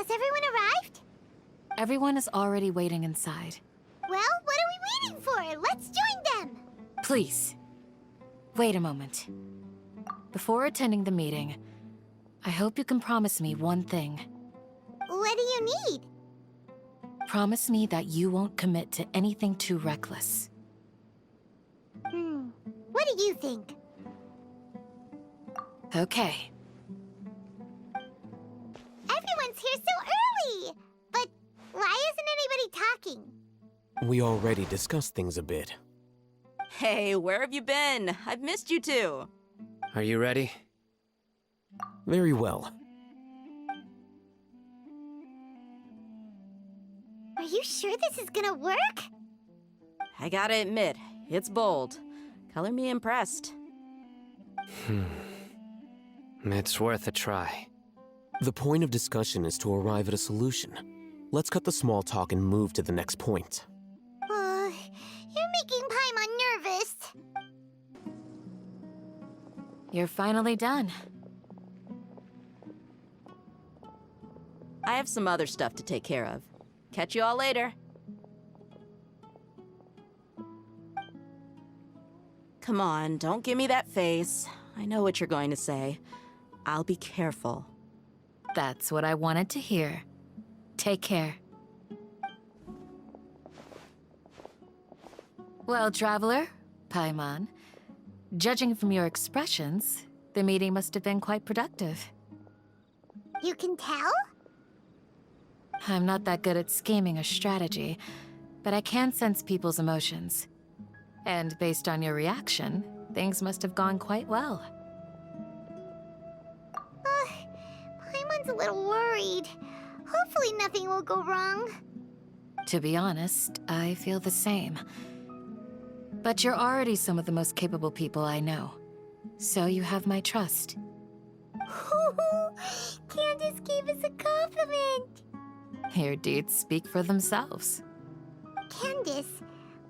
Has everyone arrived? Everyone is already waiting inside. Well, what are we waiting for? Let's join them! Please, wait a moment. Before attending the meeting, I hope you can promise me one thing. What do you need? Promise me that you won't commit to anything too reckless. What do you think? Okay. Everyone's here so early! But why isn't anybody talking? We already discussed things a bit. Hey, where have you been? I've missed you too. Are you ready? Very well. Are you sure this is gonna work? I gotta admit, it's bold. Color me impressed. It's worth a try. The point of discussion is to arrive at a solution. Let's cut the small talk and move to the next point. You're making Paimon nervous. You're finally done. I have some other stuff to take care of. Catch you all later. Come on, don't give me that face. I know what you're going to say. I'll be careful. That's what I wanted to hear. Take care. Well, Traveler, Paimon, judging from your expressions, the meeting must have been quite productive. You can tell? I'm not that good at scheming a strategy, but I can sense people's emotions. And based on your reaction, things must have gone quite well. Paimon's a little worried. Hopefully nothing will go wrong. To be honest, I feel the same. But you're already some of the most capable people I know. So you have my trust. Candace gave us a compliment. Your deeds speak for themselves. Candace,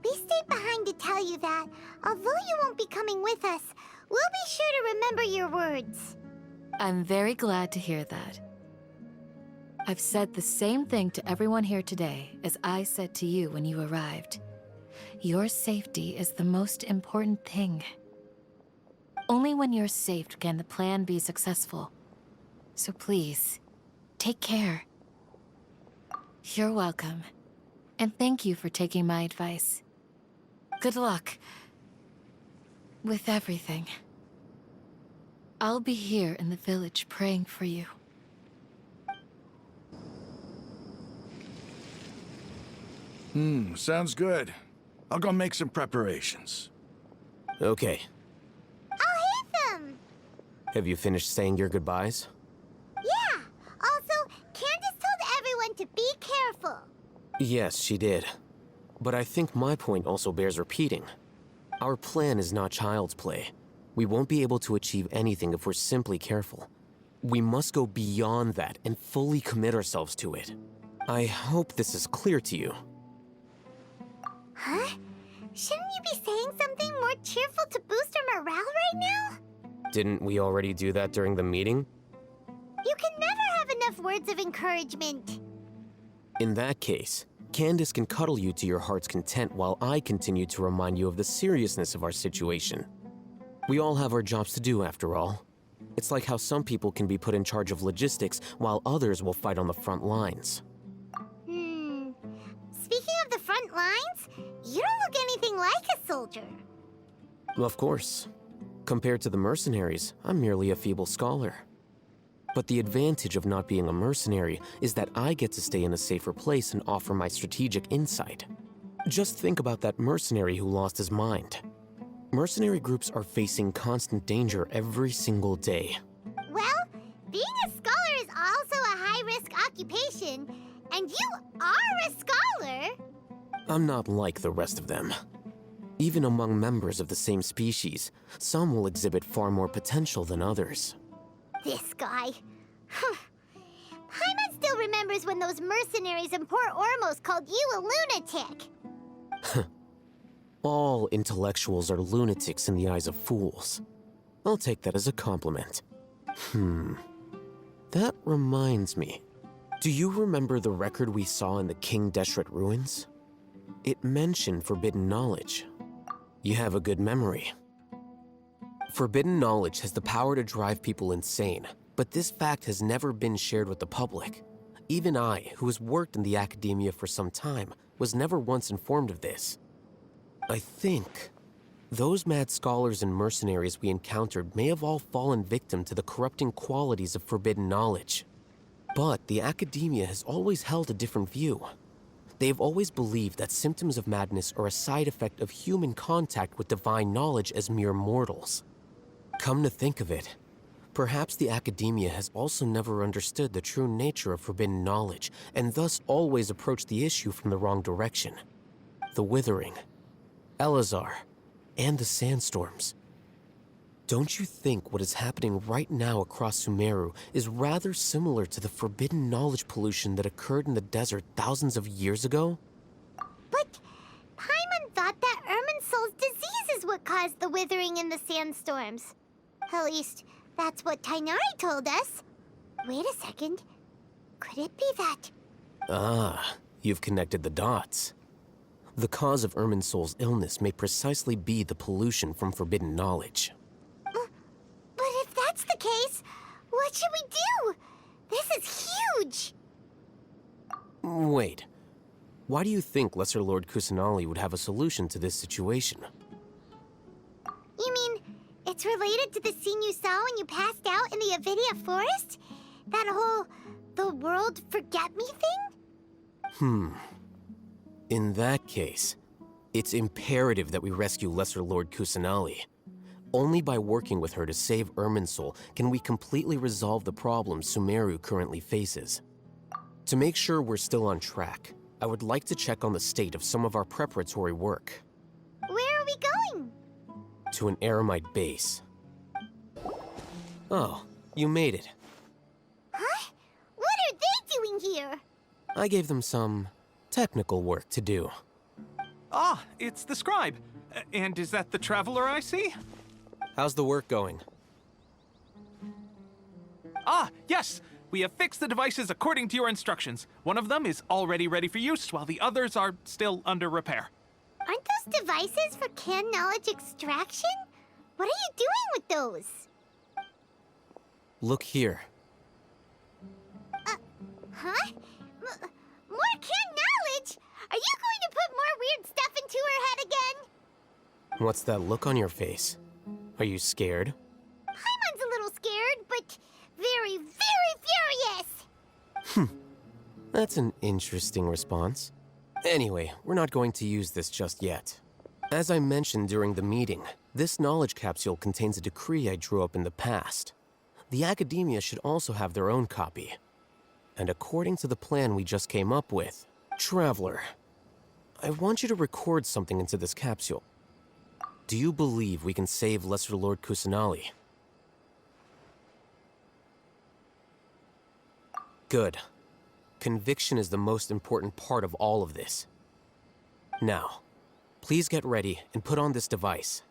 we stayed behind to tell you that, although you won't be coming with us, we'll be sure to remember your words. I'm very glad to hear that. I've said the same thing to everyone here today as I said to you when you arrived. Your safety is the most important thing. Only when you're safe can the plan be successful. So please, take care. You're welcome. And thank you for taking my advice. Good luck with everything. I'll be here in the village praying for you. Sounds good. I'll go make some preparations. Okay. I'll hit them! Have you finished saying your goodbyes? Yeah! Also, Candace told everyone to be careful. Yes, she did. But I think my point also bears repeating. Our plan is not child's play. We won't be able to achieve anything if we're simply careful. We must go beyond that and fully commit ourselves to it. I hope this is clear to you. Huh? Shouldn't you be saying something more cheerful to boost our morale right now? Didn't we already do that during the meeting? You can never have enough words of encouragement. In that case, Candace can cuddle you to your heart's content while I continue to remind you of the seriousness of our situation. We all have our jobs to do, after all. It's like how some people can be put in charge of logistics while others will fight on the front lines. Speaking of the front lines, you don't look anything like a soldier. Of course. Compared to the mercenaries, I'm merely a feeble scholar. But the advantage of not being a mercenary is that I get to stay in a safer place and offer my strategic insight. Just think about that mercenary who lost his mind. Mercenary groups are facing constant danger every single day. Well, being a scholar is also a high-risk occupation, and you are a scholar. I'm not like the rest of them. Even among members of the same species, some will exhibit far more potential than others. This guy. Paimon still remembers when those mercenaries in Port Ormos called you a lunatic. All intellectuals are lunatics in the eyes of fools. I'll take that as a compliment. That reminds me. Do you remember the record we saw in the King Deshret ruins? It mentioned forbidden knowledge. You have a good memory. Forbidden knowledge has the power to drive people insane, but this fact has never been shared with the public. Even I, who has worked in the academia for some time, was never once informed of this. I think those mad scholars and mercenaries we encountered may have all fallen victim to the corrupting qualities of forbidden knowledge. But the academia has always held a different view. They have always believed that symptoms of madness are a side effect of human contact with divine knowledge as mere mortals. Come to think of it, perhaps the academia has also never understood the true nature of forbidden knowledge, and thus always approached the issue from the wrong direction. The Withering, Elazar, and the sandstorms. Don't you think what is happening right now across Sumeru is rather similar to the forbidden knowledge pollution that occurred in the desert thousands of years ago? But Paimon thought that Irminsul's disease is what caused the withering and the sandstorms. At least, that's what Tainari told us. Wait a second. Could it be that? Ah, you've connected the dots. The cause of Irminsul's illness may precisely be the pollution from forbidden knowledge. But if that's the case, what should we do? This is huge! Wait. Why do you think Lesser Lord Kusanali would have a solution to this situation? You mean, it's related to the scene you saw when you passed out in the Avidia forest? That whole, the world forget me thing? In that case, it's imperative that we rescue Lesser Lord Kusanali. Only by working with her to save Irminsul can we completely resolve the problems Sumeru currently faces. To make sure we're still on track, I would like to check on the state of some of our preparatory work. Where are we going? To an Eremite base. Oh, you made it. Huh? What are they doing here? I gave them some technical work to do. Ah, it's the scribe. And is that the traveler I see? How's the work going? Ah, yes! We have fixed the devices according to your instructions. One of them is already ready for use, while the others are still under repair. Aren't those devices for canned knowledge extraction? What are you doing with those? Look here. Huh? More canned knowledge? Are you going to put more weird stuff into her head again? What's that look on your face? Are you scared? Paimon's a little scared, but very, very furious! That's an interesting response. Anyway, we're not going to use this just yet. As I mentioned during the meeting, this knowledge capsule contains a decree I drew up in the past. The academia should also have their own copy. And according to the plan we just came up with, Traveler, I want you to record something into this capsule. Do you believe we can save Lesser Lord Kusanali? Good. Conviction is the most important part of all of this. Now, please get ready and put on this device.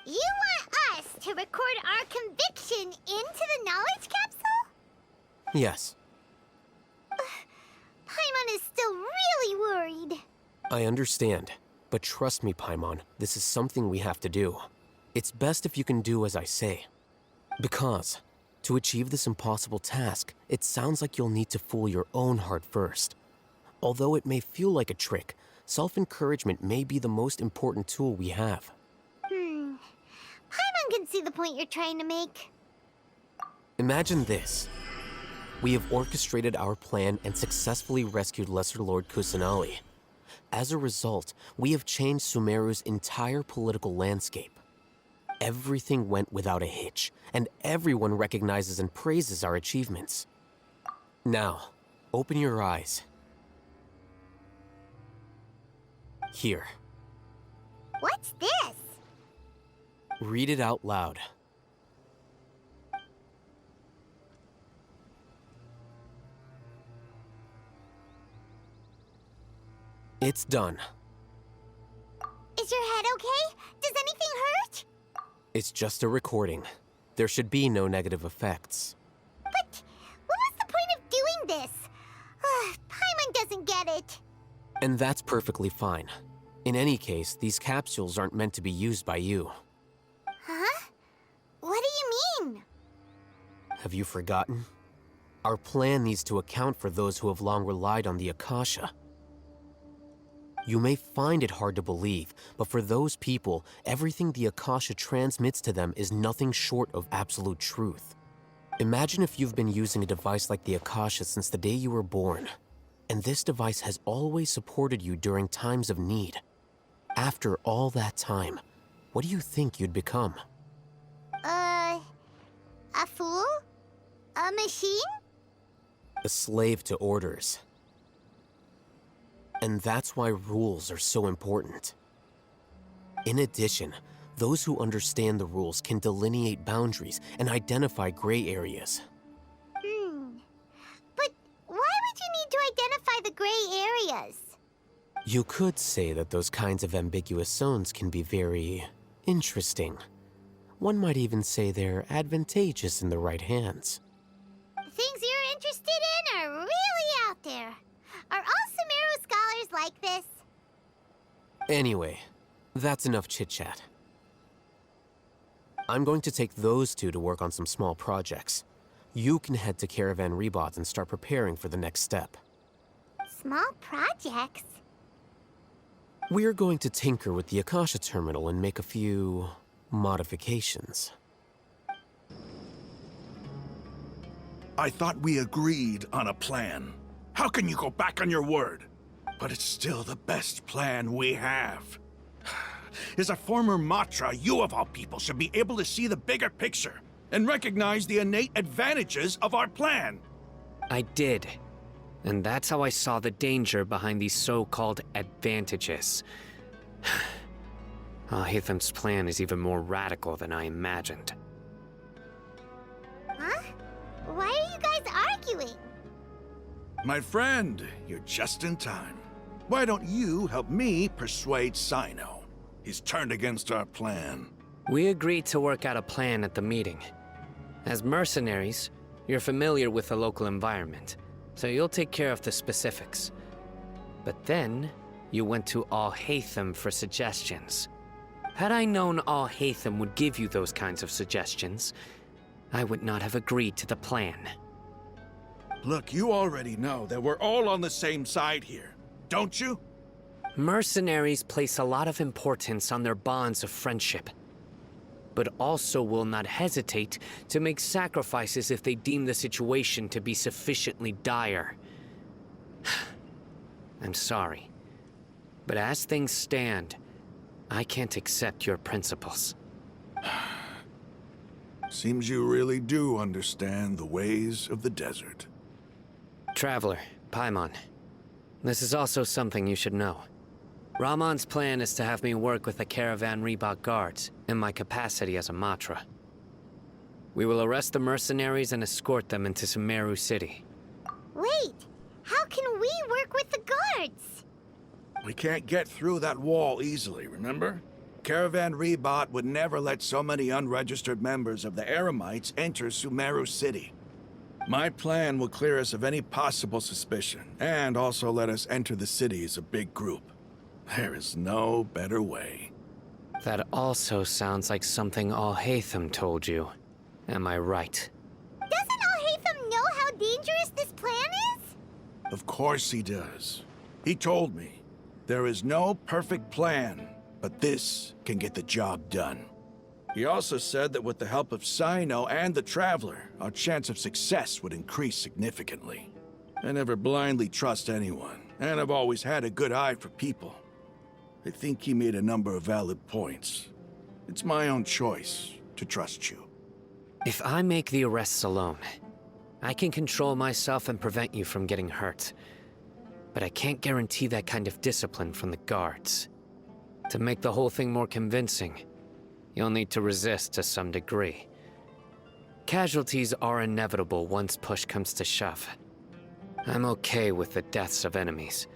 You want us to record our conviction into the knowledge capsule? Yes, Paimon is still really worried. I understand. But trust me, Paimon, this is something we have to do. It's best if you can do as I say. Because, to achieve this impossible task, it sounds like you'll need to fool your own heart first. Although it may feel like a trick, self-encouragement may be the most important tool we have. Paimon can see the point you're trying to make. Imagine this. We have orchestrated our plan and successfully rescued Lesser Lord Kusanali. As a result, we have changed Sumeru's entire political landscape. Everything went without a hitch, and everyone recognizes and praises our achievements. Now, open your eyes. Here. What's this? Read it out loud. It's done. Is your head okay? Does anything hurt? It's just a recording. There should be no negative effects. But what was the point of doing this? Paimon doesn't get it. And that's perfectly fine. In any case, these capsules aren't meant to be used by you. Huh? What do you mean? Have you forgotten? Our plan needs to account for those who have long relied on the Akasha. You may find it hard to believe, but for those people, everything the Akasha transmits to them is nothing short of absolute truth. Imagine if you've been using a device like the Akasha since the day you were born, and this device has always supported you during times of need. After all that time, what do you think you'd become? A fool? A machine? A slave to orders. And that's why rules are so important. In addition, those who understand the rules can delineate boundaries and identify gray areas. But why would you need to identify the gray areas? You could say that those kinds of ambiguous zones can be very interesting. One might even say they're advantageous in the right hands. The things you're interested in are really out there. Are all Sumeru scholars like this? Anyway, that's enough chit-chat. I'm going to take those two to work on some small projects. You can head to Caravan Rebot and start preparing for the next step. Small projects? We're going to tinker with the Akasha terminal and make a few modifications. I thought we agreed on a plan. How can you go back on your word? But it's still the best plan we have. As a former Matra, you of all people should be able to see the bigger picture and recognize the innate advantages of our plan. I did. And that's how I saw the danger behind these so-called advantages. Hatham's plan is even more radical than I imagined. Huh? Why are you guys arguing? My friend, you're just in time. Why don't you help me persuade Sino? He's turned against our plan. We agreed to work out a plan at the meeting. As mercenaries, you're familiar with the local environment, so you'll take care of the specifics. But then, you went to Al-Hatham for suggestions. Had I known Al-Hatham would give you those kinds of suggestions, I would not have agreed to the plan. Look, you already know that we're all on the same side here, don't you? Mercenaries place a lot of importance on their bonds of friendship, but also will not hesitate to make sacrifices if they deem the situation to be sufficiently dire. I'm sorry, but as things stand, I can't accept your principles. Seems you really do understand the ways of the desert. Traveler, Paimon, this is also something you should know. Ramon's plan is to have me work with the Caravan Rebot guards in my capacity as a Matra. We will arrest the mercenaries and escort them into Sumeru City. Wait, how can we work with the guards? We can't get through that wall easily, remember? Caravan Rebot would never let so many unregistered members of the Eremites enter Sumeru City. My plan will clear us of any possible suspicion, and also let us enter the city as a big group. There is no better way. That also sounds like something Al-Hatham told you. Am I right? Doesn't Al-Hatham know how dangerous this plan is? Of course he does. He told me, there is no perfect plan, but this can get the job done. He also said that with the help of Sino and the Traveler, our chance of success would increase significantly. I never blindly trust anyone, and I've always had a good eye for people. I think he made a number of valid points. It's my own choice to trust you. If I make the arrests alone, I can control myself and prevent you from getting hurt. But I can't guarantee that kind of discipline from the guards. To make the whole thing more convincing, you'll need to resist to some degree. Casualties are inevitable once push comes to shove. I'm okay with the deaths of enemies.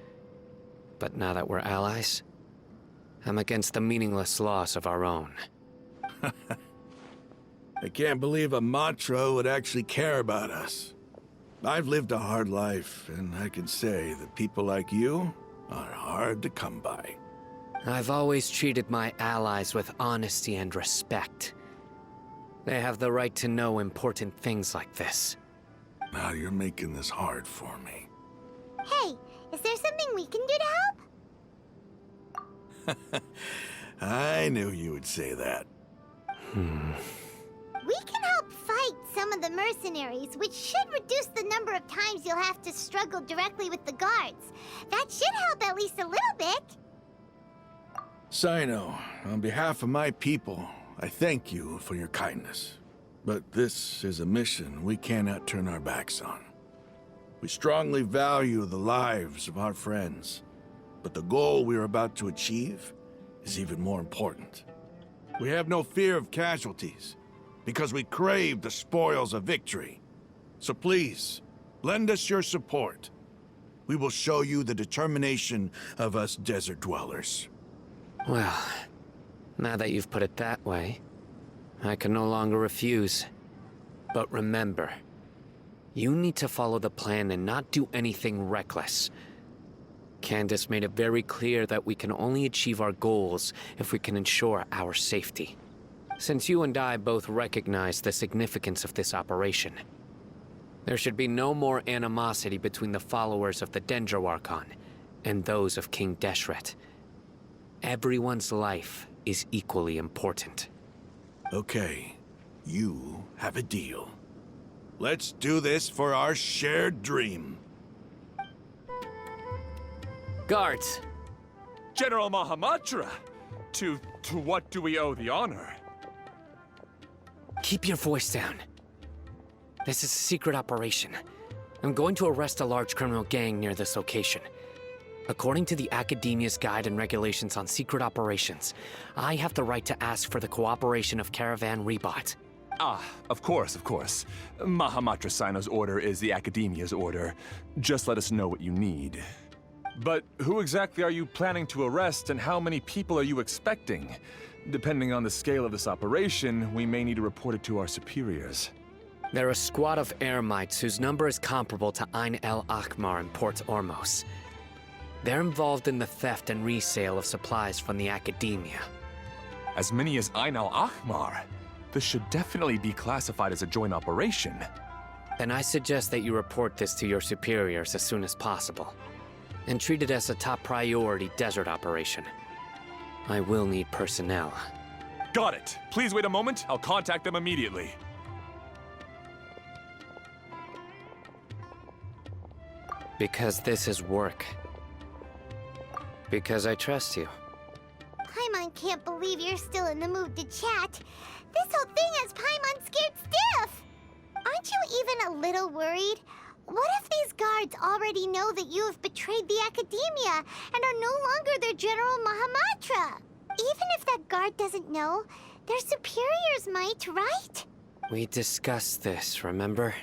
But now that we're allies, I'm against the meaningless loss of our own. I can't believe a Matra would actually care about us. I've lived a hard life, and I can say that people like you are hard to come by. I've always treated my allies with honesty and respect. They have the right to know important things like this. Now you're making this hard for me. Hey, is there something we can do to help? I knew you would say that. We can help fight some of the mercenaries, which should reduce the number of times you'll have to struggle directly with the guards. That should help at least a little bit. Sino, on behalf of my people, I thank you for your kindness. But this is a mission we cannot turn our backs on. We strongly value the lives of our friends, but the goal we are about to achieve is even more important. We have no fear of casualties, because we crave the spoils of victory. So please, lend us your support. We will show you the determination of us desert dwellers. Well, now that you've put it that way, I can no longer refuse. But remember, you need to follow the plan and not do anything reckless. Candace made it very clear that we can only achieve our goals if we can ensure our safety. Since you and I both recognize the significance of this operation, there should be no more animosity between the followers of the Dendro Archon and those of King Deshret. Everyone's life is equally important. Okay, you have a deal. Let's do this for our shared dream. Guards! General Mahamatra! To what do we owe the honor? Keep your voice down. This is a secret operation. I'm going to arrest a large criminal gang near this location. According to the Academia's Guide and Regulations on Secret Operations, I have the right to ask for the cooperation of Caravan Rebot. Ah, of course, of course. Mahamatra Sino's order is the Academia's order. Just let us know what you need. But who exactly are you planning to arrest, and how many people are you expecting? Depending on the scale of this operation, we may need to report it to our superiors. They're a squad of Eremites whose number is comparable to Ain el Akhmar in Port Ormos. They're involved in the theft and resale of supplies from the Academia. As many as Ain al-Akhmar? This should definitely be classified as a joint operation. Then I suggest that you report this to your superiors as soon as possible, and treat it as a top priority desert operation. I will need personnel. Got it. Please wait a moment. I'll contact them immediately. Because this is work. Because I trust you. Paimon can't believe you're still in the mood to chat. This whole thing has Paimon scared stiff. Aren't you even a little worried? What if these guards already know that you have betrayed the Academia and are no longer their General Mahamatra? Even if that guard doesn't know, their superiors might, right? We discussed this, remember?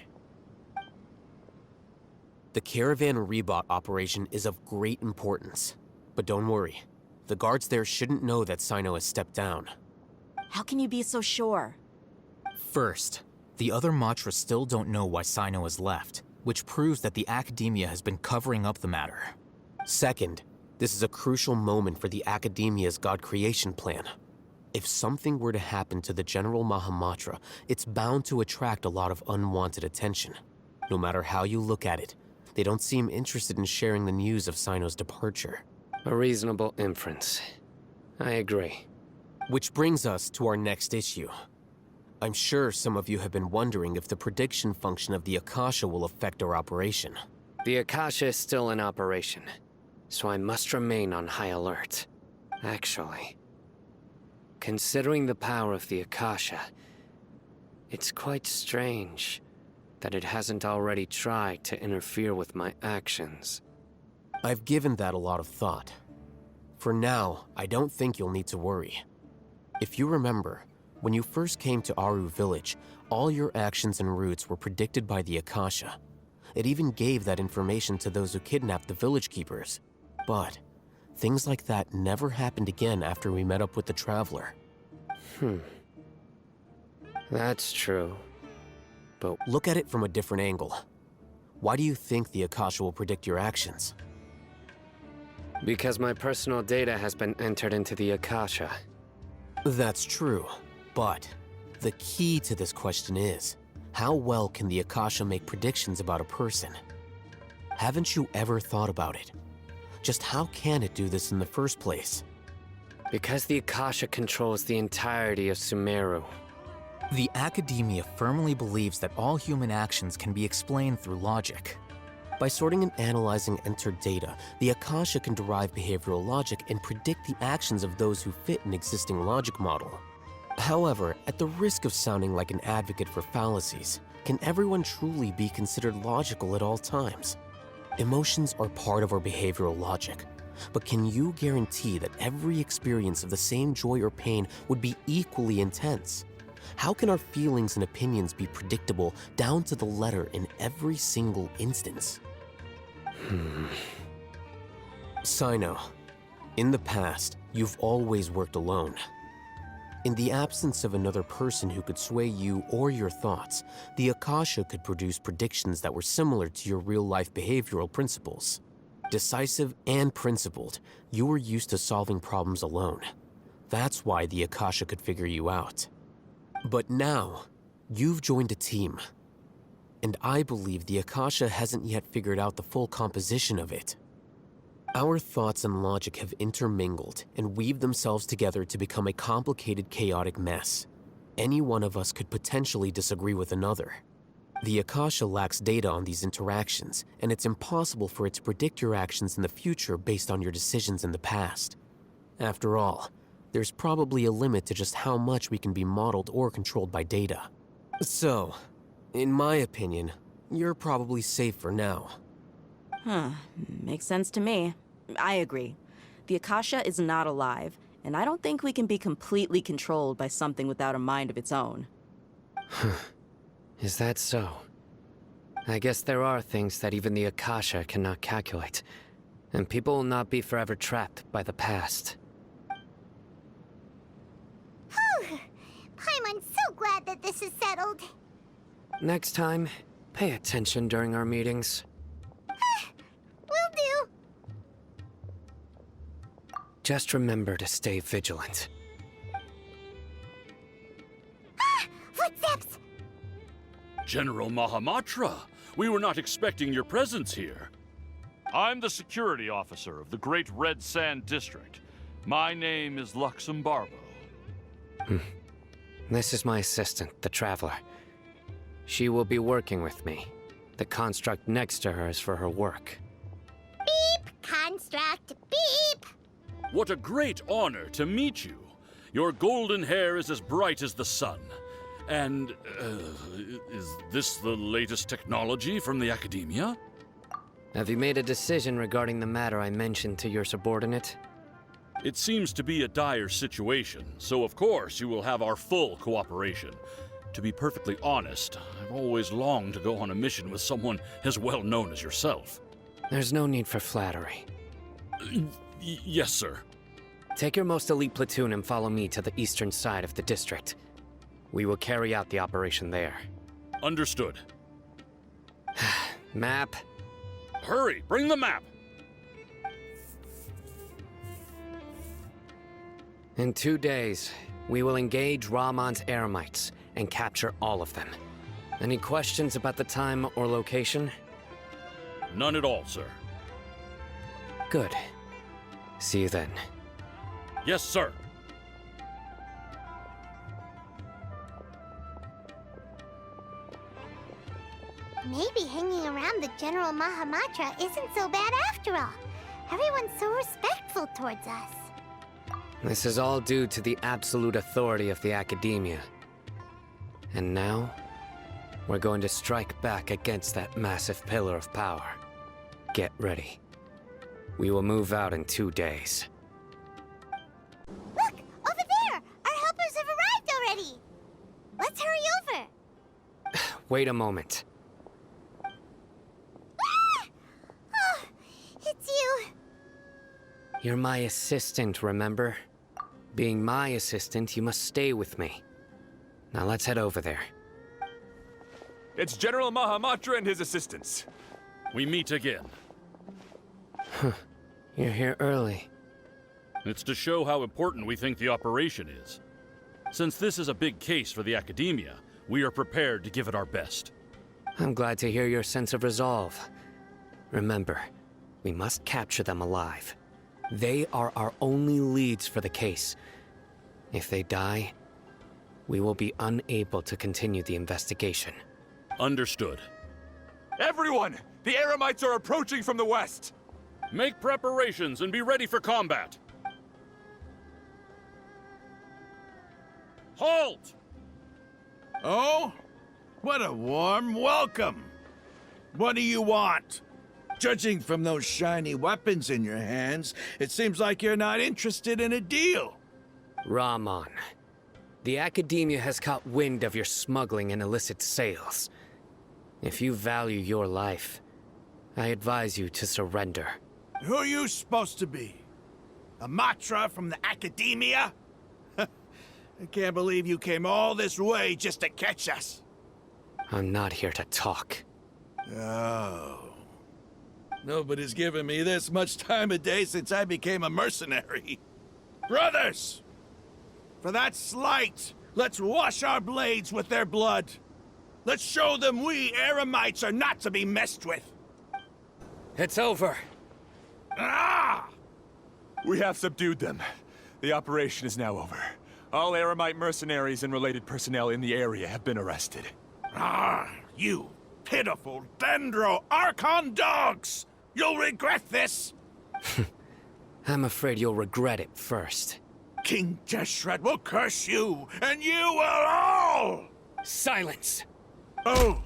The Caravan Rebot operation is of great importance. But don't worry, the guards there shouldn't know that Sino has stepped down. How can you be so sure? First, the other Matra still don't know why Sino has left, which proves that the Academia has been covering up the matter. Second, this is a crucial moment for the Academia's God creation plan. If something were to happen to the General Mahamatra, it's bound to attract a lot of unwanted attention. No matter how you look at it, they don't seem interested in sharing the news of Sino's departure. A reasonable inference. I agree. Which brings us to our next issue. I'm sure some of you have been wondering if the prediction function of the Akasha will affect our operation. The Akasha is still in operation, so I must remain on high alert. Actually, considering the power of the Akasha, it's quite strange that it hasn't already tried to interfere with my actions. I've given that a lot of thought. For now, I don't think you'll need to worry. If you remember, when you first came to Aru Village, all your actions and routes were predicted by the Akasha. It even gave that information to those who kidnapped the village keepers. But things like that never happened again after we met up with the Traveler. That's true. But look at it from a different angle. Why do you think the Akasha will predict your actions? Because my personal data has been entered into the Akasha. That's true, but the key to this question is, how well can the Akasha make predictions about a person? Haven't you ever thought about it? Just how can it do this in the first place? Because the Akasha controls the entirety of Sumeru. The Academia firmly believes that all human actions can be explained through logic. By sorting and analyzing entered data, the Akasha can derive behavioral logic and predict the actions of those who fit an existing logic model. However, at the risk of sounding like an advocate for fallacies, can everyone truly be considered logical at all times? Emotions are part of our behavioral logic, but can you guarantee that every experience of the same joy or pain would be equally intense? How can our feelings and opinions be predictable down to the letter in every single instance? Sino, in the past, you've always worked alone. In the absence of another person who could sway you or your thoughts, the Akasha could produce predictions that were similar to your real-life behavioral principles. Decisive and principled, you were used to solving problems alone. That's why the Akasha could figure you out. But now, you've joined a team. And I believe the Akasha hasn't yet figured out the full composition of it. Our thoughts and logic have intermingled and weaved themselves together to become a complicated, chaotic mess. Any one of us could potentially disagree with another. The Akasha lacks data on these interactions, and it's impossible for it to predict your actions in the future based on your decisions in the past. After all, there's probably a limit to just how much we can be modeled or controlled by data. So, in my opinion, you're probably safe for now. Makes sense to me. I agree. The Akasha is not alive, and I don't think we can be completely controlled by something without a mind of its own. Is that so? I guess there are things that even the Akasha cannot calculate, and people will not be forever trapped by the past. I'm so glad that this is settled. Next time, pay attention during our meetings. Will do. Just remember to stay vigilant. Footsteps! General Mahamatra, we were not expecting your presence here. I'm the security officer of the Great Red Sand District. My name is Luxembarbo. This is my assistant, the Traveler. She will be working with me. The construct next to her is for her work. Beep! Construct, beep! What a great honor to meet you. Your golden hair is as bright as the sun. And, is this the latest technology from the Academia? Have you made a decision regarding the matter I mentioned to your subordinate? It seems to be a dire situation, so of course you will have our full cooperation. To be perfectly honest, I've always longed to go on a mission with someone as well known as yourself. There's no need for flattery. Yes, sir. Take your most elite platoon and follow me to the eastern side of the district. We will carry out the operation there. Understood. Map? Hurry, bring the map! In 2 days, we will engage Rahman's Eremites and capture all of them. Any questions about the time or location? None at all, sir. Good. See you then. Yes, sir. Maybe hanging around the General Mahamatra isn't so bad after all. Everyone's so respectful towards us. This is all due to the absolute authority of the Academia. And now, we're going to strike back against that massive pillar of power. Get ready. We will move out in 2 days. Look! Over there! Our helpers have arrived already! Let's hurry over! Wait a moment. Ah! Oh, it's you! You're my assistant, remember? Being my assistant, you must stay with me. Now let's head over there. It's General Mahamatra and his assistants. We meet again. You're here early. It's to show how important we think the operation is. Since this is a big case for the Academia, we are prepared to give it our best. I'm glad to hear your sense of resolve. Remember, we must capture them alive. They are our only leads for the case. If they die, we will be unable to continue the investigation. Understood. Everyone! The Eremites are approaching from the west! Make preparations and be ready for combat. Halt! Oh? What a warm welcome! What do you want? Judging from those shiny weapons in your hands, it seems like you're not interested in a deal. Rahman, the Academia has caught wind of your smuggling and illicit sales. If you value your life, I advise you to surrender. Who are you supposed to be? A Matra from the Academia? I can't believe you came all this way just to catch us. I'm not here to talk. Oh. Nobody's given me this much time of day since I became a mercenary. Brothers! For that slight, let's wash our blades with their blood. Let's show them we Eremites are not to be messed with. It's over. Ah! We have subdued them. The operation is now over. All Eremite mercenaries and related personnel in the area have been arrested. Ah, you pitiful Dendro Archon dogs! You'll regret this! I'm afraid you'll regret it first. King Jeshret will curse you, and you will all! Silence! Oh,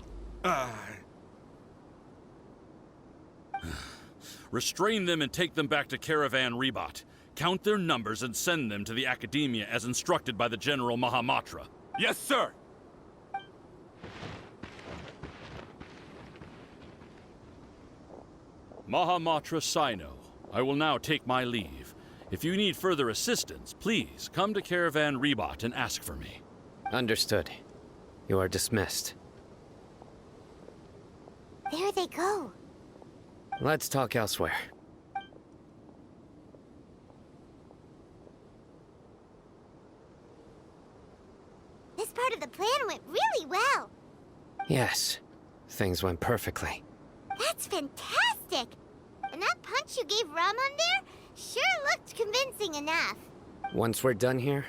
Restrain them and take them back to Caravan Rebot. Count their numbers and send them to the Academia as instructed by the General Mahamatra. Yes, sir! Mahamatra Sino, I will now take my leave. If you need further assistance, please come to Caravan Rebot and ask for me. Understood. You are dismissed. There they go. Let's talk elsewhere. This part of the plan went really well. Yes, things went perfectly. That's fantastic! And that punch you gave Rahman there sure looked convincing enough. Once we're done here,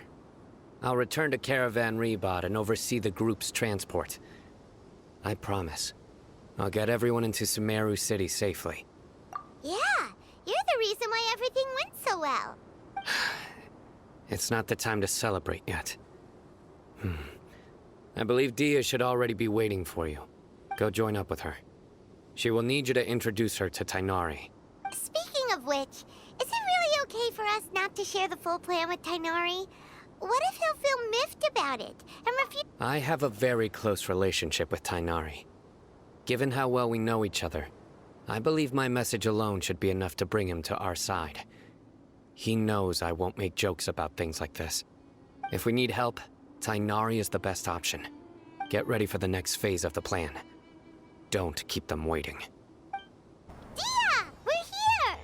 I'll return to Caravan Rebot and oversee the group's transport. I promise. I'll get everyone into Sumeru City safely. Yeah, you're the reason why everything went so well. It's not the time to celebrate yet. I believe Dia should already be waiting for you. Go join up with her. She will need you to introduce her to Tainari. Speaking of which, is it really okay for us not to share the full plan with Tainari? What if he'll feel miffed about it and refuse? I have a very close relationship with Tainari. Given how well we know each other, I believe my message alone should be enough to bring him to our side. He knows I won't make jokes about things like this. If we need help, Tainari is the best option. Get ready for the next phase of the plan. Don't keep them waiting. Dia! We're here!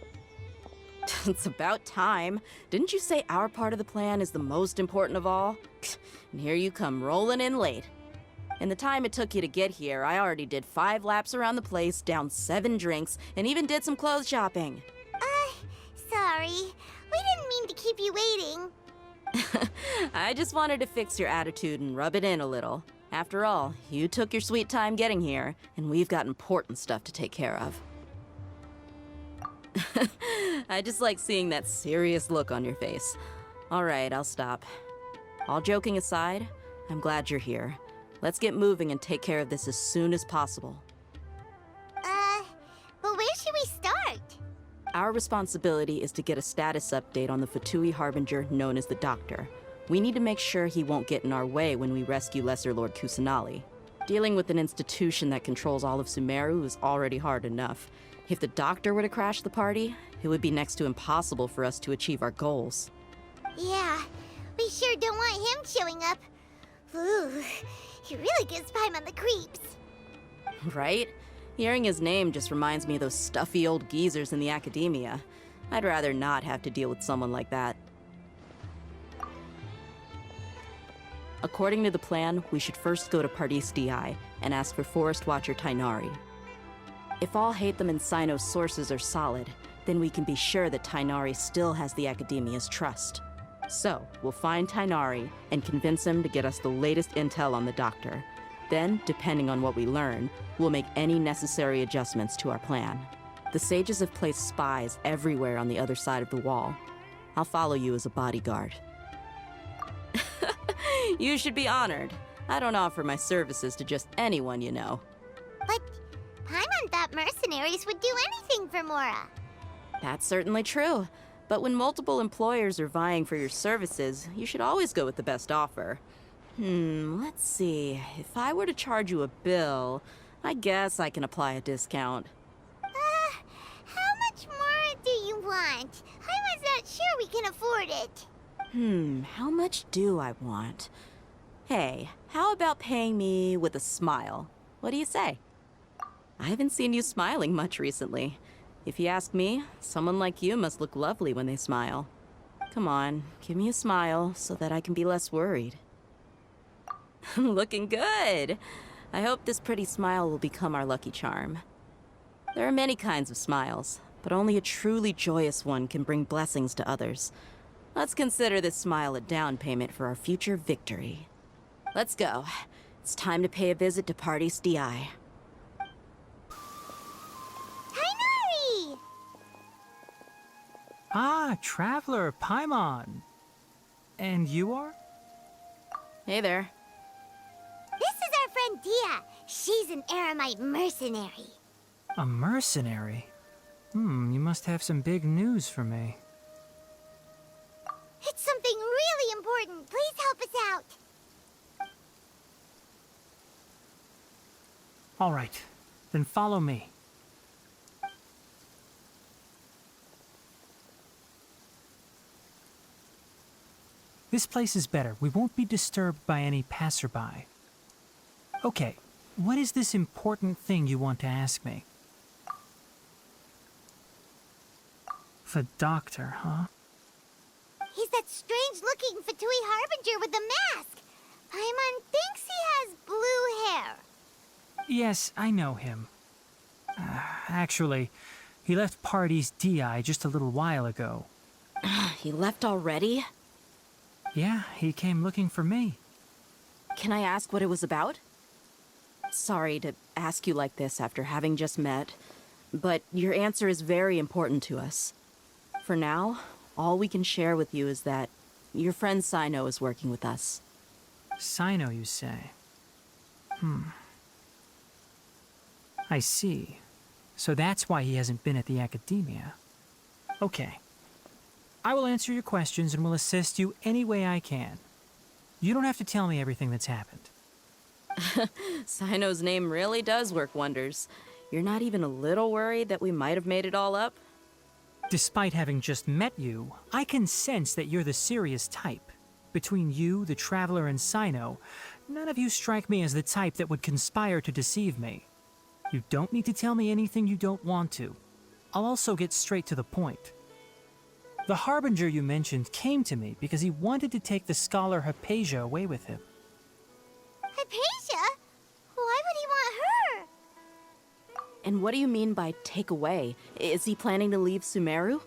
It's about time. Didn't you say our part of the plan is the most important of all? And here you come rolling in late. In the time it took you to get here, I already did 5 laps around the place, downed 7 drinks, and even did some clothes shopping. Sorry. We didn't mean to keep you waiting. I just wanted to fix your attitude and rub it in a little. After all, you took your sweet time getting here, and we've got important stuff to take care of. I just like seeing that serious look on your face. All right, I'll stop. All joking aside, I'm glad you're here. Let's get moving and take care of this as soon as possible. But where should we start? Our responsibility is to get a status update on the Fatui Harbinger known as the Doctor. We need to make sure he won't get in our way when we rescue Lesser Lord Kusanali. Dealing with an institution that controls all of Sumeru is already hard enough. If the Doctor were to crash the party, it would be next to impossible for us to achieve our goals. Yeah, we sure don't want him showing up. Ooh, he really gives Paimon the creeps. Right? Hearing his name just reminds me of those stuffy old geezers in the academia. I'd rather not have to deal with someone like that. According to the plan, we should first go to Pardis DI and ask for Forest Watcher Tainari. If all Hatham and Sino's sources are solid, then we can be sure that Tainari still has the Academia's trust. So, we'll find Tainari and convince him to get us the latest intel on the Doctor. Then, depending on what we learn, we'll make any necessary adjustments to our plan. The sages have placed spies everywhere on the other side of the wall. I'll follow you as a bodyguard. You should be honored. I don't offer my services to just anyone you know. But Paimon thought mercenaries would do anything for Mora. That's certainly true. But when multiple employers are vying for your services, you should always go with the best offer. Let's see. If I were to charge you a bill, I guess I can apply a discount. How much more do you want? Paimon's not sure we can afford it. How much do I want? Hey, how about paying me with a smile? What do you say? I haven't seen you smiling much recently. If you ask me, someone like you must look lovely when they smile. Come on, give me a smile so that I can be less worried. Looking good! I hope this pretty smile will become our lucky charm. There are many kinds of smiles, but only a truly joyous one can bring blessings to others. Let's consider this smile a down payment for our future victory. Let's go. It's time to pay a visit to Pardis DI. Tainari! Ah, Traveler, Paimon. And you are? Hey there. This is our friend Dia. She's an Aramite mercenary. A mercenary? You must have some big news for me. It's something really important. Please help us out. All right, then follow me. This place is better. We won't be disturbed by any passerby. Okay, what is this important thing you want to ask me? The Doctor, huh? He's that strange-looking Fatui Harbinger with the mask. Paimon thinks he has blue hair. Yes, I know him. Actually, he left Pardis DI just a little while ago. He left already? Yeah, he came looking for me. Can I ask what it was about? Sorry to ask you like this after having just met, but your answer is very important to us. For now, all we can share with you is that your friend Sino is working with us. Sino, you say? I see. So that's why he hasn't been at the Academia. Okay. I will answer your questions and will assist you any way I can. You don't have to tell me everything that's happened. Sino's name really does work wonders. You're not even a little worried that we might have made it all up? Despite having just met you, I can sense that you're the serious type. Between you, the Traveler, and Sino, none of you strike me as the type that would conspire to deceive me. You don't need to tell me anything you don't want to. I'll also get straight to the point. The Harbinger you mentioned came to me because he wanted to take the scholar Hypatia away with him. Hypatia? Why would he want her? And what do you mean by take away? Is he planning to leave Sumeru?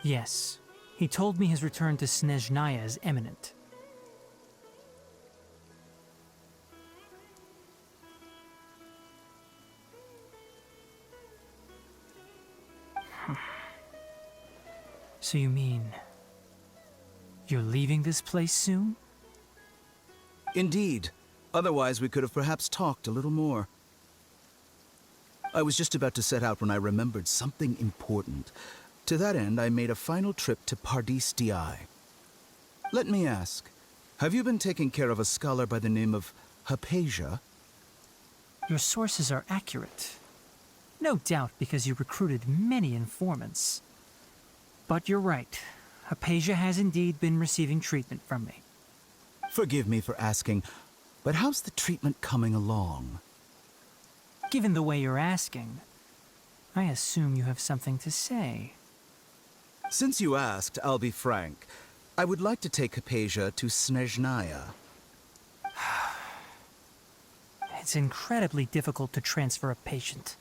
Yes. He told me his return to Snezhnaya is imminent. So you mean... you're leaving this place soon? Indeed. Otherwise, we could have perhaps talked a little more. I was just about to set out when I remembered something important. To that end, I made a final trip to Pardis DI. Let me ask, have you been taking care of a scholar by the name of Hypatia? Your sources are accurate. No doubt because you recruited many informants. But you're right. Hypatia has indeed been receiving treatment from me. Forgive me for asking, but how's the treatment coming along? Given the way you're asking, I assume you have something to say. Since you asked, I'll be frank. I would like to take Hypatia to Snezhnaya. It's incredibly difficult to transfer a patient.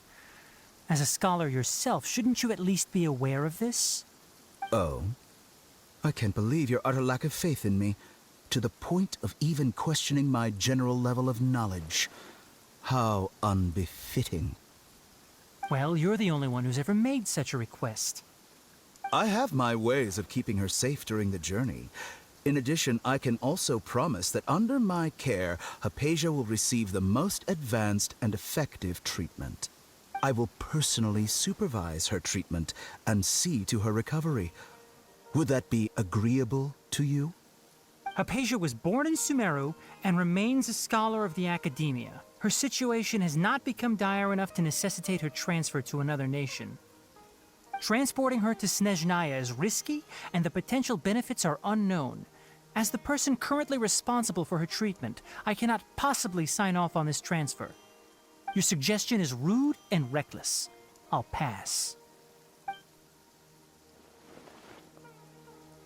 As a scholar yourself, shouldn't you at least be aware of this? Oh? I can't believe your utter lack of faith in me, to the point of even questioning my general level of knowledge. How unbefitting. Well, you're the only one who's ever made such a request. I have my ways of keeping her safe during the journey. In addition, I can also promise that under my care, Hypatia will receive the most advanced and effective treatment. I will personally supervise her treatment and see to her recovery. Would that be agreeable to you? Hypatia was born in Sumeru and remains a scholar of the Academia. Her situation has not become dire enough to necessitate her transfer to another nation. Transporting her to Snezhnaya is risky, and the potential benefits are unknown. As the person currently responsible for her treatment, I cannot possibly sign off on this transfer. Your suggestion is rude and reckless. I'll pass.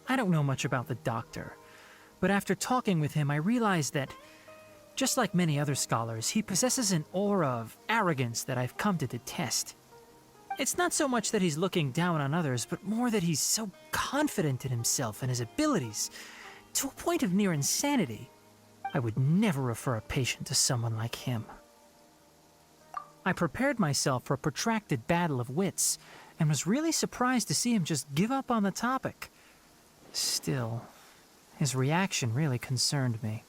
I don't know much about the doctor, but after talking with him, I realized that, just like many other scholars, he possesses an aura of arrogance that I've come to detest. It's not so much that he's looking down on others, but more that he's so confident in himself and his abilities, to a point of near insanity. I would never refer a patient to someone like him. I prepared myself for a protracted battle of wits, and was really surprised to see him just give up on the topic. Still, his reaction really concerned me.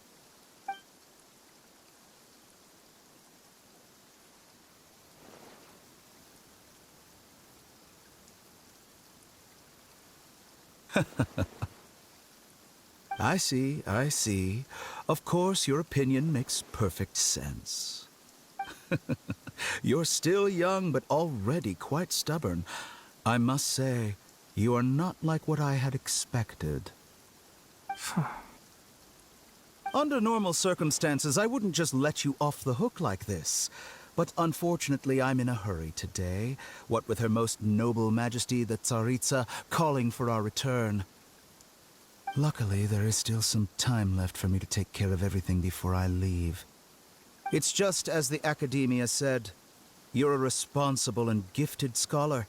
I see. Of course, your opinion makes perfect sense. You're still young, but already quite stubborn. I must say, you are not like what I had expected. Under normal circumstances, I wouldn't just let you off the hook like this. But unfortunately, I'm in a hurry today, what with Her Most Noble Majesty the Tsaritsa calling for our return. Luckily, there is still some time left for me to take care of everything before I leave. It's just as the Academia said, you're a responsible and gifted scholar.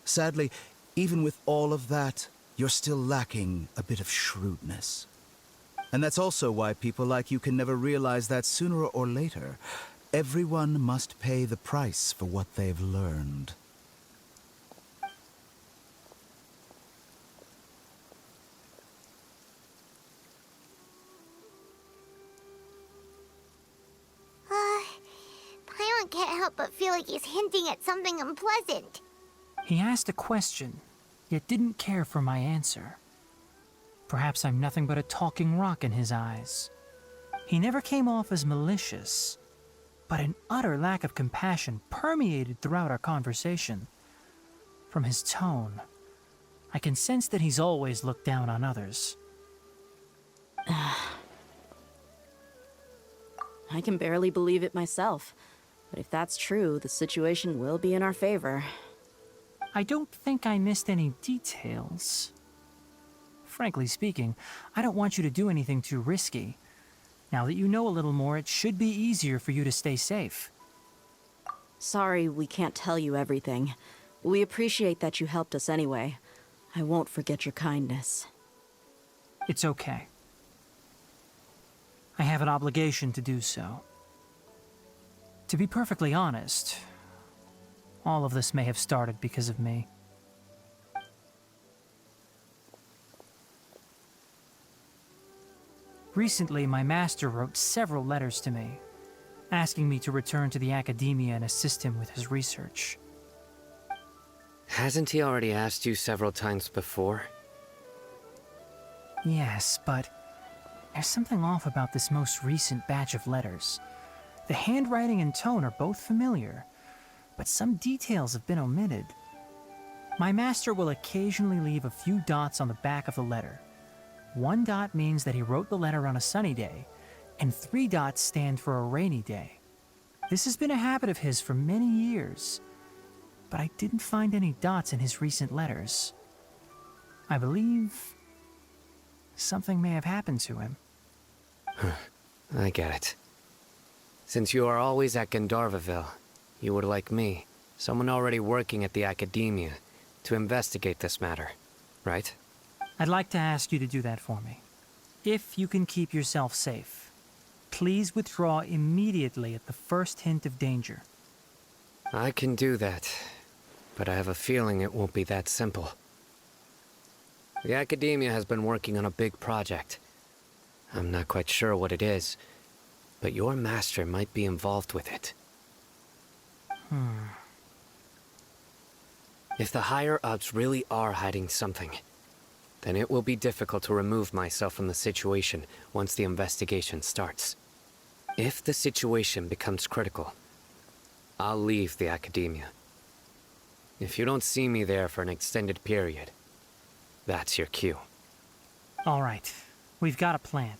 Sadly, even with all of that, you're still lacking a bit of shrewdness. And that's also why people like you can never realize that sooner or later, everyone must pay the price for what they've learned. Paimon can't help but feel like he's hinting at something unpleasant. He asked a question, yet didn't care for my answer. Perhaps I'm nothing but a talking rock in his eyes. He never came off as malicious, but an utter lack of compassion permeated throughout our conversation. From his tone, I can sense that he's always looked down on others. I can barely believe it myself. But if that's true, the situation will be in our favor. I don't think I missed any details. Frankly speaking, I don't want you to do anything too risky. Now that you know a little more, it should be easier for you to stay safe. Sorry we can't tell you everything. We appreciate that you helped us anyway. I won't forget your kindness. It's okay. I have an obligation to do so. To be perfectly honest, all of this may have started because of me. Recently, my master wrote several letters to me, asking me to return to the Academia and assist him with his research. Hasn't he already asked you several times before? Yes, but there's something off about this most recent batch of letters. The handwriting and tone are both familiar, but some details have been omitted. My master will occasionally leave a few dots on the back of the letter. 1 dot means that he wrote the letter on a sunny day, and 3 dots stand for a rainy day. This has been a habit of his for many years, but I didn't find any dots in his recent letters. I believe something may have happened to him. I get it. Since you are always at Gandharvaville, you would like me, someone already working at the Academia, to investigate this matter, right? I'd like to ask you to do that for me. If you can keep yourself safe, please withdraw immediately at the first hint of danger. I can do that, but I have a feeling it won't be that simple. The Academia has been working on a big project. I'm not quite sure what it is, but your master might be involved with it. If the higher-ups really are hiding something, then it will be difficult to remove myself from the situation once the investigation starts. If the situation becomes critical, I'll leave the Academia. If you don't see me there for an extended period, that's your cue. All right, we've got a plan.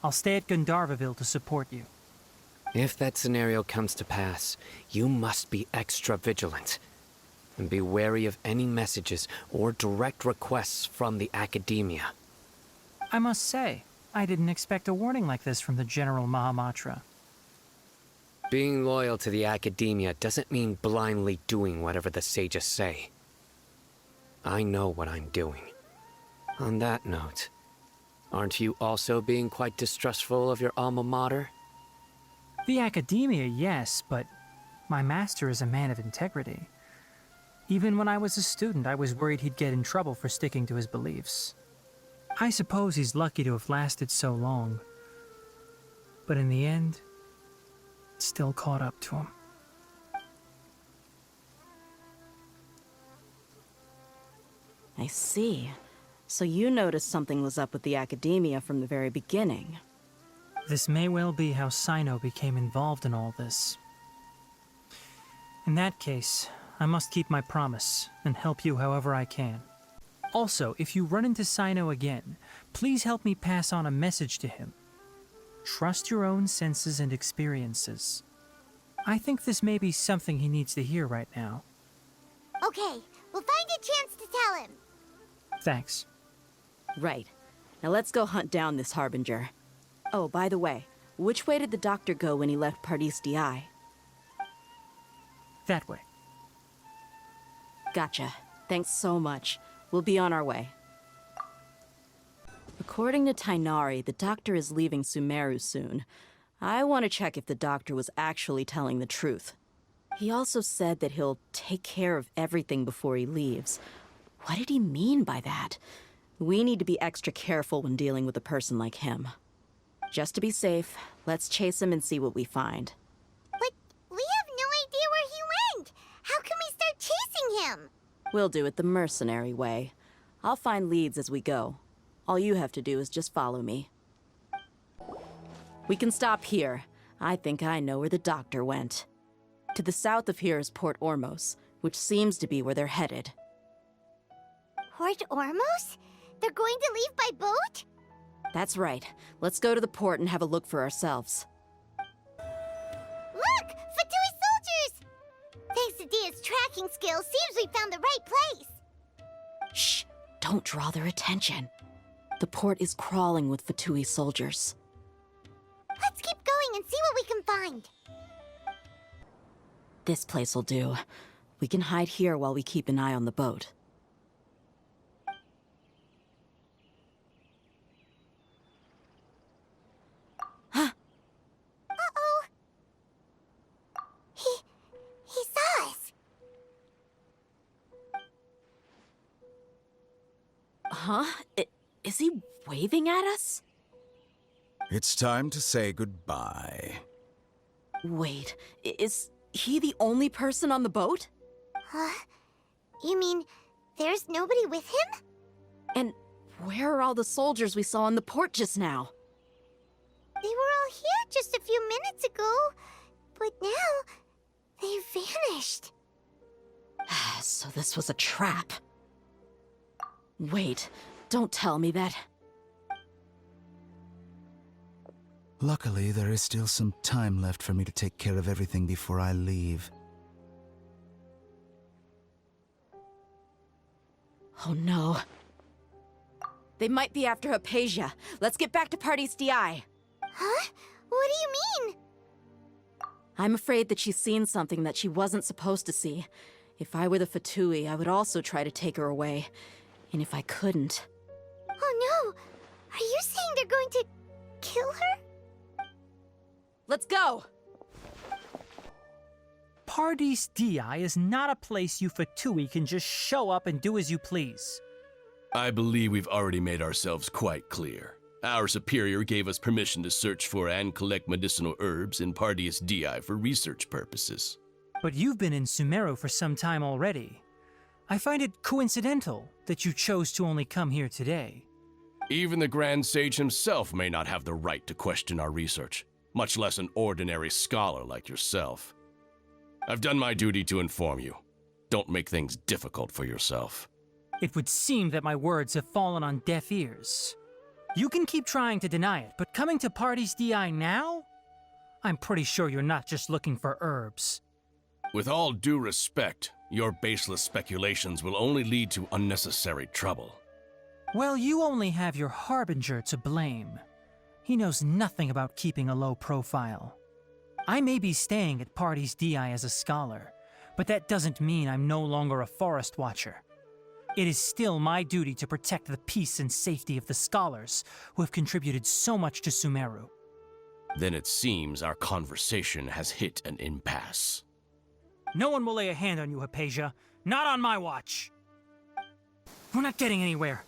I'll stay at Gandharvaville to support you. If that scenario comes to pass, you must be extra vigilant. And be wary of any messages or direct requests from the Academia. I must say, I didn't expect a warning like this from the General Mahamatra. Being loyal to the Academia doesn't mean blindly doing whatever the sages say. I know what I'm doing. On that note, aren't you also being quite distrustful of your alma mater? The Academia, yes, but my master is a man of integrity. Even when I was a student, I was worried he'd get in trouble for sticking to his beliefs. I suppose he's lucky to have lasted so long. But in the end, it still caught up to him. I see. So you noticed something was up with the Academia from the very beginning. This may well be how Sino became involved in all this. In that case, I must keep my promise and help you however I can. Also, if you run into Sino again, please help me pass on a message to him. Trust your own senses and experiences. I think this may be something he needs to hear right now. Okay, we'll find a chance to tell him. Thanks. Right. Now let's go hunt down this Harbinger. Oh, by the way, which way did the doctor go when he left Pardis Di? That way. Gotcha. Thanks so much. We'll be on our way. According to Tainari, the doctor is leaving Sumeru soon. I want to check if the doctor was actually telling the truth. He also said that he'll take care of everything before he leaves. What did he mean by that? We need to be extra careful when dealing with a person like him. Just to be safe, let's chase him and see what we find. But we have no idea where he went. How can we start chasing him? We'll do it the mercenary way. I'll find leads as we go. All you have to do is just follow me. We can stop here. I think I know where the doctor went. To the south of here is Port Ormos, which seems to be where they're headed. Port Ormos? They're going to leave by boat? That's right. Let's go to the port and have a look for ourselves. Look! Fatui soldiers! Thanks to Dia's tracking skills, seems we found the right place. Shh! Don't draw their attention. The port is crawling with Fatui soldiers. Let's keep going and see what we can find. This place will do. We can hide here while we keep an eye on the boat. Uh-oh. He saw us. Huh? Is he waving at us? It's time to say goodbye. Wait, is he the only person on the boat? You mean there's nobody with him? And where are all the soldiers we saw in the port just now? They were all here just a few minutes ago, but now they vanished. So this was a trap. Wait, don't tell me that. Luckily, there is still some time left for me to take care of everything before I leave. Oh no. They might be after Hypatia. Let's get back to Party's DI. Huh? What do you mean? I'm afraid that she's seen something that she wasn't supposed to see. If I were the Fatui, I would also try to take her away. And if I couldn't... Oh no! Are you saying they're going to kill her? Let's go! Pardees Di is not a place you Fatui can just show up and do as you please. I believe we've already made ourselves quite clear. Our superior gave us permission to search for and collect medicinal herbs in Pardees Di for research purposes. But you've been in Sumeru for some time already. I find it coincidental that you chose to only come here today. Even the Grand Sage himself may not have the right to question our research, much less an ordinary scholar like yourself. I've done my duty to inform you. Don't make things difficult for yourself. It would seem that my words have fallen on deaf ears. You can keep trying to deny it, but coming to Pardees Di now? I'm pretty sure you're not just looking for herbs. With all due respect, your baseless speculations will only lead to unnecessary trouble. Well, you only have your Harbinger to blame. He knows nothing about keeping a low profile. I may be staying at Pardees Di as a scholar, but that doesn't mean I'm no longer a forest watcher. It is still my duty to protect the peace and safety of the scholars who have contributed so much to Sumeru. Then it seems our conversation has hit an impasse. No one will lay a hand on you, Hypatia. Not on my watch. We're not getting anywhere.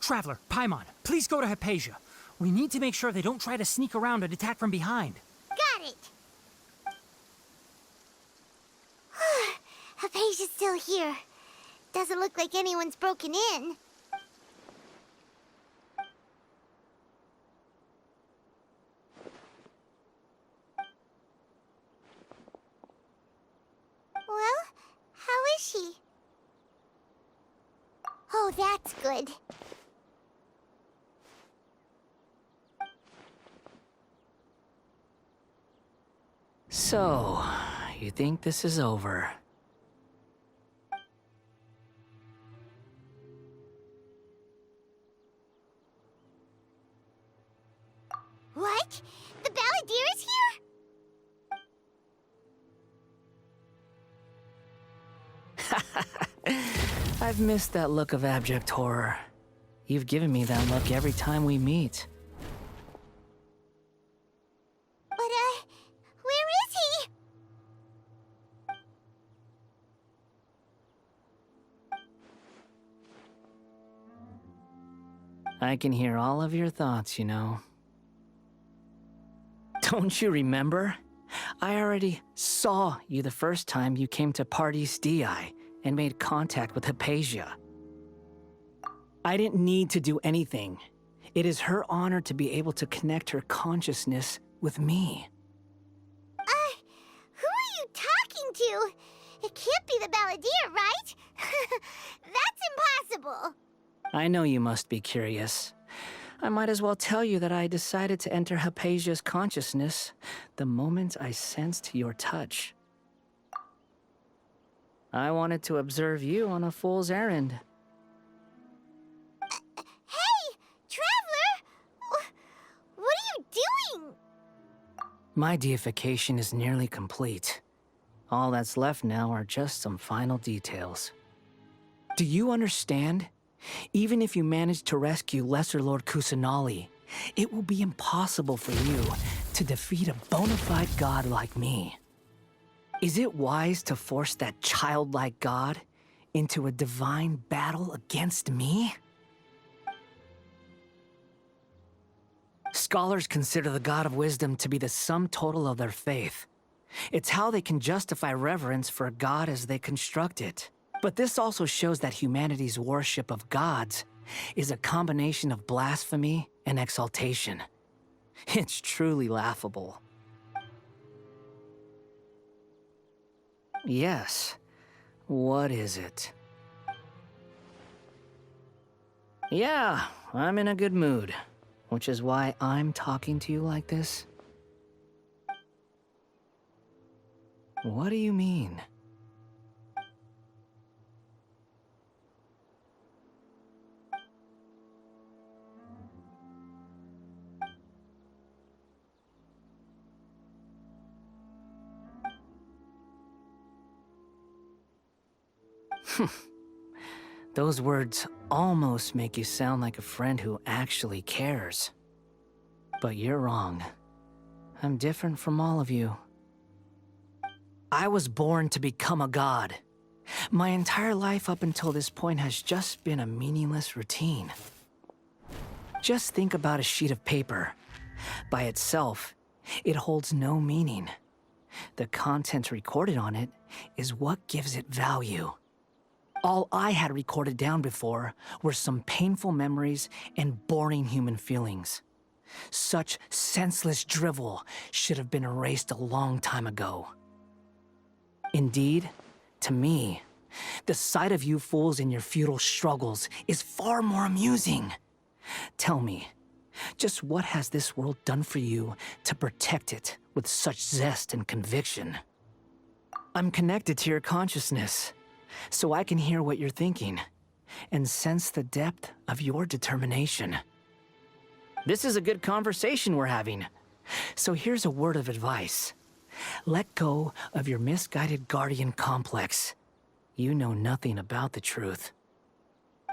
Traveler, Paimon, please go to Hypatia. We need to make sure they don't try to sneak around and attack from behind. Got it! Hypatia's still here. Doesn't look like anyone's broken in. Well, how is she? Oh, that's good. So, you think this is over? What? The Balladeer is here? I've missed that look of abject horror. You've given me that look every time we meet. But, where is he? I can hear all of your thoughts, you know. Don't you remember? I already saw you the first time you came to Pardees Di and made contact with Hypatia. I didn't need to do anything. It is her honor to be able to connect her consciousness with me. Who are you talking to? It can't be the Balladeer, right? That's impossible. I know you must be curious. I might as well tell you that I decided to enter Hypatia's consciousness the moment I sensed your touch. I wanted to observe you on a fool's errand. Hey, Traveler! What are you doing? My deification is nearly complete. All that's left now are just some final details. Do you understand? Even if you manage to rescue Lesser Lord Kusanali, it will be impossible for you to defeat a bona fide god like me. Is it wise to force that childlike god into a divine battle against me? Scholars consider the god of wisdom to be the sum total of their faith. It's how they can justify reverence for a god as they construct it. But this also shows that humanity's worship of gods is a combination of blasphemy and exaltation. It's truly laughable. Yes. What is it? Yeah, I'm in a good mood, which is why I'm talking to you like this. What do you mean? Those words almost make you sound like a friend who actually cares. But you're wrong. I'm different from all of you. I was born to become a god. My entire life up until this point has just been a meaningless routine. Just think about a sheet of paper. By itself, it holds no meaning. The content recorded on it is what gives it value. All I had recorded down before were some painful memories and boring human feelings. Such senseless drivel should have been erased a long time ago. Indeed, to me, the sight of you fools in your futile struggles is far more amusing. Tell me, just what has this world done for you to protect it with such zest and conviction? I'm connected to your consciousness, so I can hear what you're thinking and sense the depth of your determination. This is a good conversation we're having. So here's a word of advice. Let go of your misguided guardian complex. You know nothing about the truth.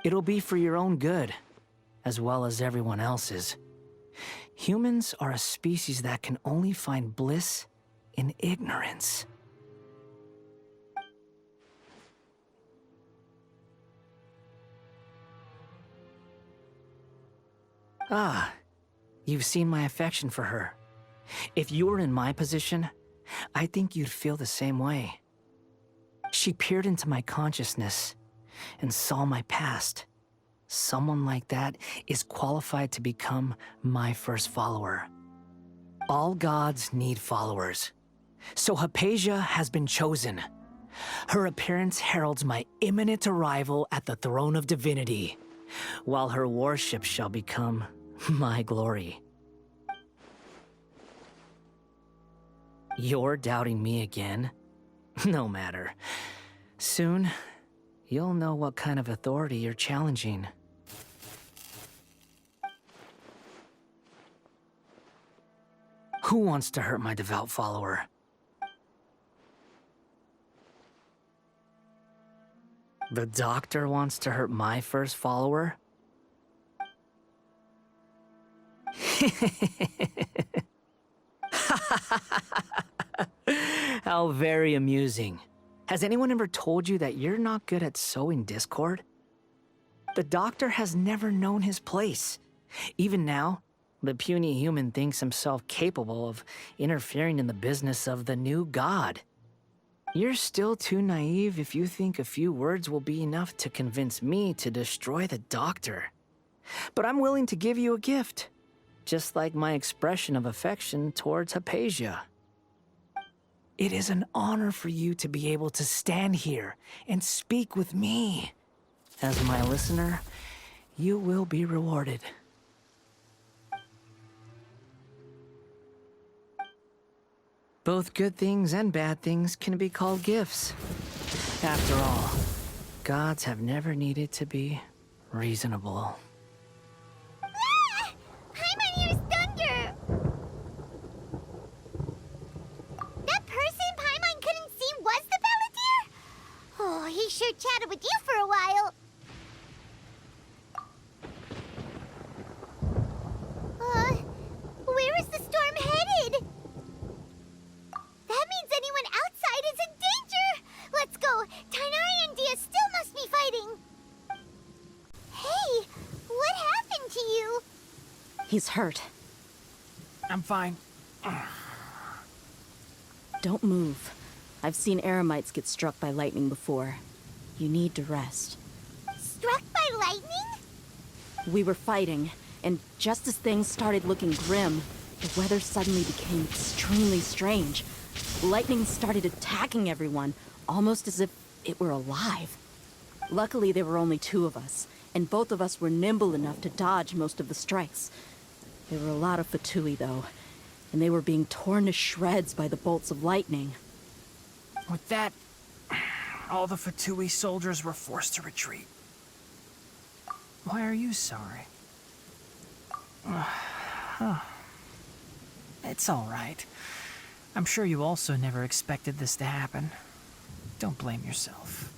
It'll be for your own good, as well as everyone else's. Humans are a species that can only find bliss in ignorance. Ah, you've seen my affection for her. If you were in my position, I think you'd feel the same way. She peered into my consciousness and saw my past. Someone like that is qualified to become my first follower. All gods need followers. So Hypatia has been chosen. Her appearance heralds my imminent arrival at the throne of divinity, while her worship shall become my glory. You're doubting me again? No matter. Soon, you'll know what kind of authority you're challenging. Who wants to hurt my devout follower? The doctor wants to hurt my first follower? How very amusing. Has anyone ever told you that you're not good at sowing discord? The doctor has never known his place. Even now, the puny human thinks himself capable of interfering in the business of the new god. You're still too naive if you think a few words will be enough to convince me to destroy the doctor. But I'm willing to give you a gift, just like my expression of affection towards Hypatia. It is an honor for you to be able to stand here and speak with me. As my listener, you will be rewarded. Both good things and bad things can be called gifts. After all, gods have never needed to be reasonable. Ah! Paimon hears thunder! That person Paimon couldn't see was the Palantir? Oh, he sure chatted with you for a while. Where is the storm headed? That means anyone outside is in danger! Let's go! Tighnari and Dia still must be fighting! Hey! What happened to you? He's hurt. I'm fine. Don't move. I've seen Eremites get struck by lightning before. You need to rest. Struck by lightning? We were fighting, and just as things started looking grim, the weather suddenly became extremely strange. Lightning started attacking everyone, almost as if it were alive. Luckily, there were only two of us, and both of us were nimble enough to dodge most of the strikes. There were a lot of Fatui, though, and they were being torn to shreds by the bolts of lightning. With that, all the Fatui soldiers were forced to retreat. Why are you sorry? It's all right. I'm sure you also never expected this to happen. Don't blame yourself.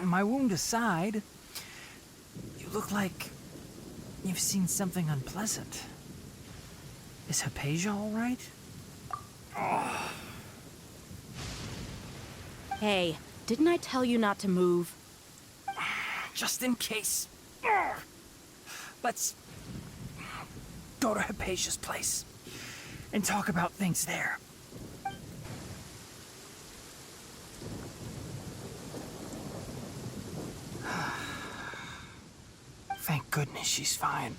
My wound aside, you look like you've seen something unpleasant. Is Hypatia all right? Hey, didn't I tell you not to move? Just in case. Let's go to Hypatia's place and talk about things there. Thank goodness she's fine.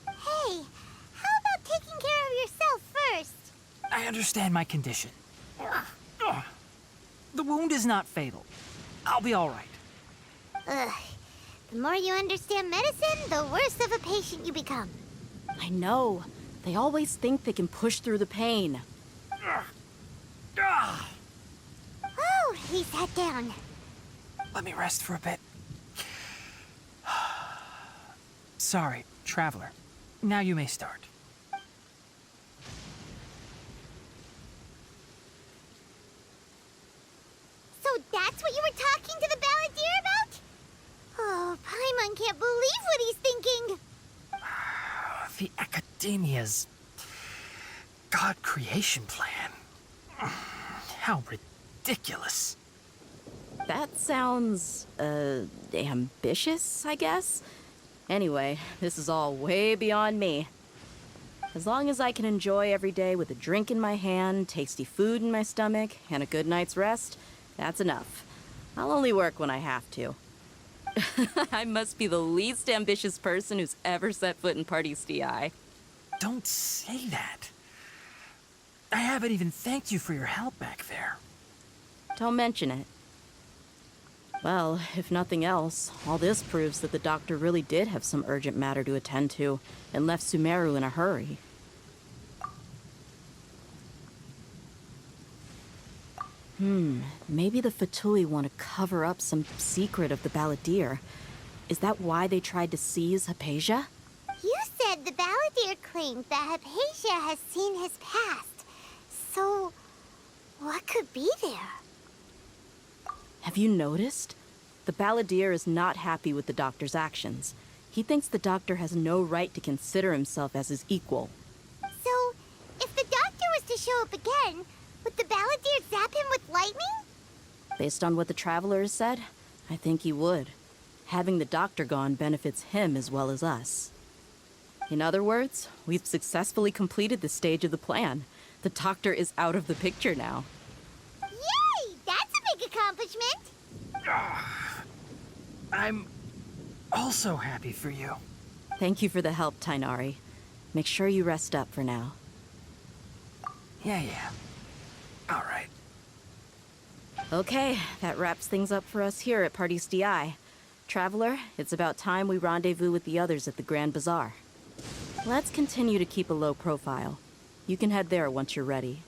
Hey, how about taking care of yourself first? I understand my condition. The wound is not fatal. I'll be all right. Ugh. The more you understand medicine, the worse of a patient you become. I know. They always think they can push through the pain. Oh, he sat down. Let me rest for a bit. Sorry, traveler. Now you may start. So that's what you were talking to the balladeer about? Oh, Paimon can't believe what he's thinking. The Academia's God creation plan. How ridiculous. That sounds, ambitious, I guess? Anyway, this is all way beyond me. As long as I can enjoy every day with a drink in my hand, tasty food in my stomach, and a good night's rest, that's enough. I'll only work when I have to. I must be the least ambitious person who's ever set foot in Party's DI. Don't say that. I haven't even thanked you for your help back there. Don't mention it. Well, if nothing else, all this proves that the doctor really did have some urgent matter to attend to and left Sumeru in a hurry. Maybe the Fatui want to cover up some secret of the balladeer. Is that why they tried to seize Hypatia? You said the balladeer claimed that Hypatia has seen his past. So, what could be there? Have you noticed? The balladeer is not happy with the doctor's actions. He thinks the doctor has no right to consider himself as his equal. So, if the doctor was to show up again, would the balladeer zap him with lightning? Based on what the traveler has said, I think he would. Having the doctor gone benefits him as well as us. In other words, we've successfully completed this stage of the plan. The doctor is out of the picture now. Yay! That's a big accomplishment! I'm also happy for you. Thank you for the help, Tainari. Make sure you rest up for now. Yeah. All right. Okay, that wraps things up for us here at Party's DI. Traveler, it's about time we rendezvous with the others at the Grand Bazaar. Let's continue to keep a low profile. You can head there once you're ready.